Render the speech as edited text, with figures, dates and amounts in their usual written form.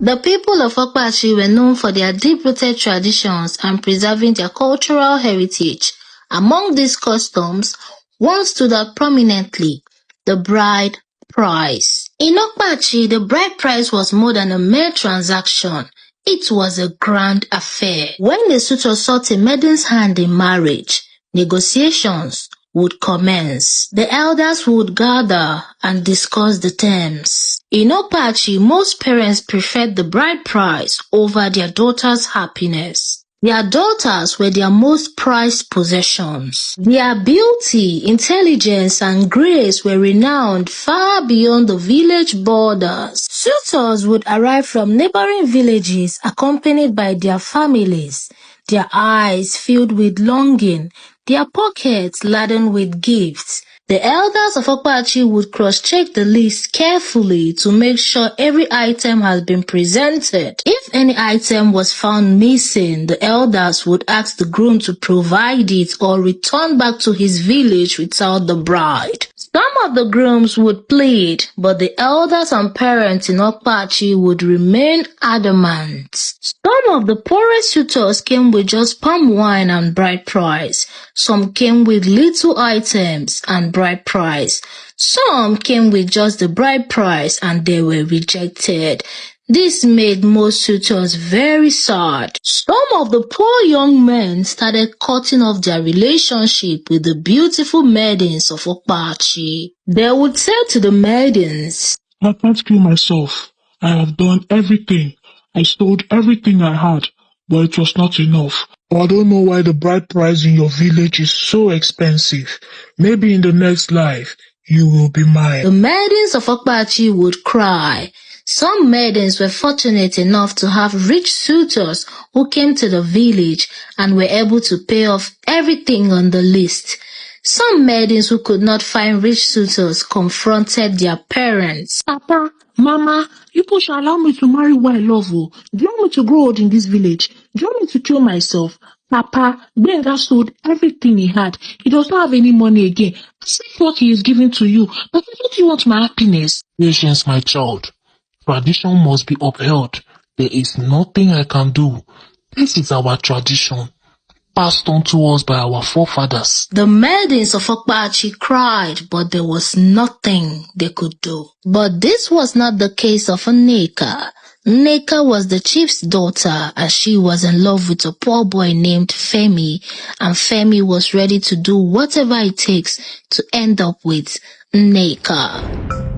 The people of Okpachi were known for their deep-rooted traditions and preserving their cultural heritage. Among these customs, one stood out prominently: the bride price. In Okpachi, the bride price was more than a mere transaction. It was a grand affair. When the suitor sought a maiden's hand in marriage, negotiations would commence. The elders would gather and discuss the terms. In Okpachi, most parents preferred the bride price over their daughter's happiness. Their daughters were their most prized possessions. Their beauty, intelligence, and grace were renowned far beyond the village borders. Suitors would arrive from neighboring villages accompanied by their families, their eyes filled with longing, their pockets laden with gifts. The elders of Okpachi would cross-check the list carefully to make sure every item has been presented. If any item was found missing, the elders would ask the groom to provide it or return back to his village without the bride. Some of the grooms would plead, but the elders and parents in Okpachi would remain adamant. Some of the poorest suitors came with just palm wine and bride price. Some came with little items and bride price. Some came with just the bride price and they were rejected. This made most suitors very sad. Some of the poor young men started cutting off their relationship with the beautiful maidens of Okpachi. They would say to the maidens, "I can't kill myself. I have done everything. I sold everything I had, but it was not enough. I don't know why the bride price in your village is so expensive. Maybe in the next life, you will be mine." The maidens of Okpachi would cry. Some maidens were fortunate enough to have rich suitors who came to the village and were able to pay off everything on the list. Some maidens who could not find rich suitors confronted their parents. "Papa, Mama, you people should allow me to marry who I love. Do you want me to grow old in this village? Do you want me to kill myself? Papa, Benga sold everything he had. He does not have any money again. Accept what he is giving to you. But don't you want my happiness?" "Patience, my child. Tradition must be upheld. There is nothing I can do. This is our tradition, passed on to us by our forefathers." The maidens of Okpachi cried, but there was nothing they could do. But this was not the case of Nneka. Nneka was the chief's daughter, and she was in love with a poor boy named Femi, and Femi was ready to do whatever it takes to end up with Nneka.